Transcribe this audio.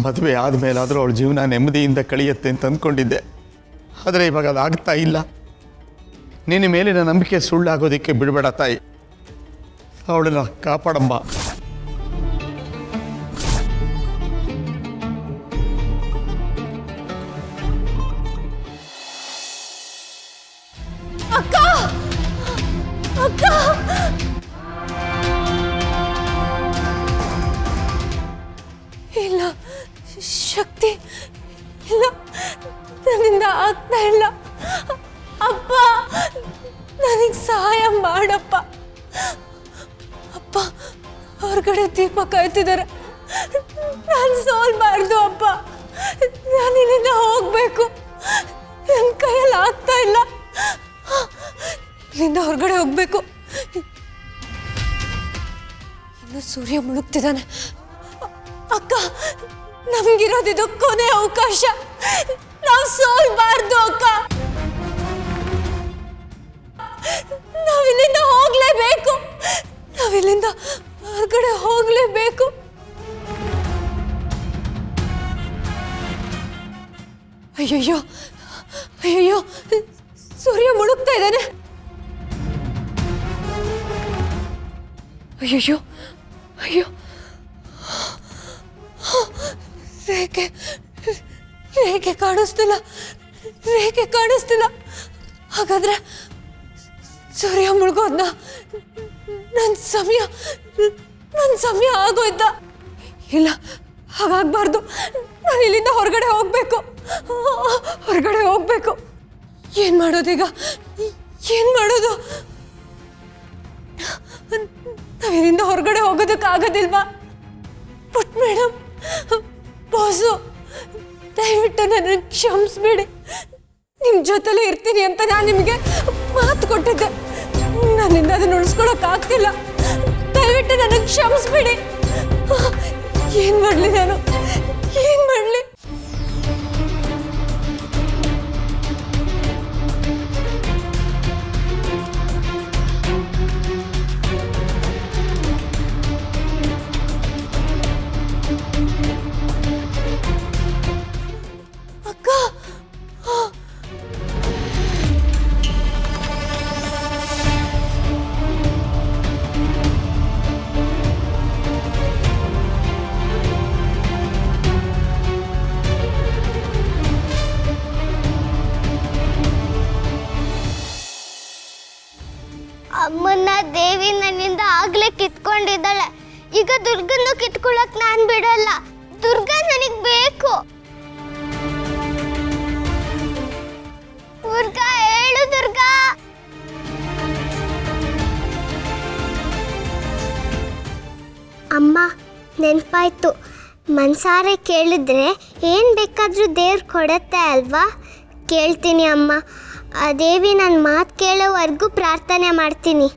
ಮದುವೆ ಆದಮೇಲಾದರೂ ಅವಳ ಜೀವನ ನೆಮ್ಮದಿಯಿಂದ ಕಳೆಯುತ್ತೆ ಅಂತ ಅಂದ್ಕೊಂಡಿದ್ದೆ. ಆದರೆ ಇವಾಗ ಅದಾಗ್ತಾ ಇಲ್ಲ. ನಿನ್ನ ಮೇಲಿನ ನಂಬಿಕೆ ಸುಳ್ಳಾಗೋದಕ್ಕೆ ಬಿಡಬೇಡ ತಾಯಿ. ಅವಳನ್ನು ಕಾಪಾಡಮ್ಮ. ಅಕ್ಕ ಅಕ್ಕ ಇಲ್ಲ, ಶಕ್ತಿ ಇಲ್ಲ, ನನ್ನಿಂದ ಆಗ್ತಾ ಇಲ್ಲ. ಅಪ್ಪ, ನನಗೆ ಸಹಾಯ ಮಾಡಪ್ಪ. ಅಪ್ಪ, ಹೊರಗಡೆ ದೀಪ ಕಾಯ್ತಿದ್ದಾರೆ. ನಾನು ಸೋಲ್ಬಾರ್ದು ಅಪ್ಪ. ನಾನು ಇಲ್ಲಿಂದ ಹೋಗ್ಬೇಕು. ನನ್ನ ಕೈಯಲ್ಲಿ ಆಗ್ತಾ ಇಲ್ಲ. ಇಲ್ಲಿಂದ ಹೊರಗಡೆ ಹೋಗ್ಬೇಕು. ಇನ್ನು ಸೂರ್ಯ ಮುಳುಗ್ತಿದ್ದಾನೆ. ಅಕ್ಕ, ನಮ್ಗಿರೋದಿದು ಕೊನೆ ಅವಕಾಶ. ನಾವು ಸೋಲ್ಬಾರ್ದು ಅಕ್ಕ. ನಾವಿಲ್ಲಿಂದ ಹೋಗ್ಲೇಬೇಕು. ನಾವಿಲ್ಲಿಂದ ಹೊರಗಡೆ ಹೋಗ್ಲೇಬೇಕು. ಅಯ್ಯಯ್ಯೋ ಅಯ್ಯಯ್ಯೋ, ಸೂರ್ಯ ಮುಳುಗ್ತಾ ಇದ್ದಾನೆ. ಅಯ್ಯಯ್ಯೋ ಅಯ್ಯೋ, ರೇಖೆ ರೇಖೆ ಕಾಣಿಸ್ತಿಲ್ಲ, ರೇಖೆ ಕಾಣಿಸ್ತಿಲ್ಲ. ಹಾಗಾದ್ರೆ ಸೂರ್ಯ ಮುಳುಗೋದ್ನ? ನನ್ನ ಸಮಯ ಆಗೋಯ್ತ? ಇಲ್ಲ, ಹಾಗಾಗ್ಬಾರ್ದು. ನಾನು ಇಲ್ಲಿಂದ ಹೊರಗಡೆ ಹೋಗ್ಬೇಕು. ಹೊರಗಡೆ ಹೋಗ್ಬೇಕು. ಏನ್ ಮಾಡೋದೀಗ? ಏನ್ ಮಾಡೋದು? ನಾವಿಲ್ಲಿಂದ ಹೊರಗಡೆ ಹೋಗೋದಕ್ಕಾಗೋದಿಲ್ವಾ? ಪುಟ್ ಮೇಡಮ್, ಬಾಸು, ದಯವಿಟ್ಟು ನನ್ನ ಕ್ಷಮಿಸ್ಬೇಡಿ. ನಿಮ್ಮ ಜೊತೆಲೇ ಇರ್ತೀನಿ ಅಂತ ನಾನು ನಿಮಗೆ ಮಾತು ಕೊಟ್ಟಿದ್ದೆ. ನನ್ನಿಂದ ಅದನ್ನು ಉಳಿಸ್ಕೊಳಕ್ಕಾಗ್ತಿಲ್ಲ. ದಯವಿಟ್ಟು ನನಗೆ ಕ್ಷಮಿಸ್ಬೇಡಿ. ಏನ್ ಮಾಡಲಿ ನಾನು? ಏನ್ ಮಾಡಲಿ? ಅಕ್ಕ, ಅಮ್ಮನ್ನ ದೇವಿ ನನ್ನಿಂದ ಆಗ್ಲೇ ಕಿತ್ಕೊಂಡಿದ್ದಾಳೆ. ಈಗ ದುರ್ಗನ್ನು ಕಿತ್ಕೊಳ್ಳಕ್ ನಾನ್ ಬಿಡಲ್ಲ. ದುರ್ಗಾ ನನಗ್ ಬೇಕು. ದುರ್ಗಾ, ಹೇಳು ದುರ್ಗಾ. ಅಮ್ಮ, ನೆನ್ಪಾಯ್ತು. ಮನ್ಸಾರೆ ಕೇಳಿದ್ರೆ ಏನ್ ಬೇಕಾದ್ರೂ ದೇವ್ರು ಕೊಡತ್ತೆ ಅಲ್ವಾ? ಕೇಳ್ತೀನಿ ಅಮ್ಮ. ಆ ದೇವಿ ನನ್ನ ಮಾತು ಕೇಳೋವರೆಗೂ ಪ್ರಾರ್ಥನೆ ಮಾಡ್ತೀನಿ.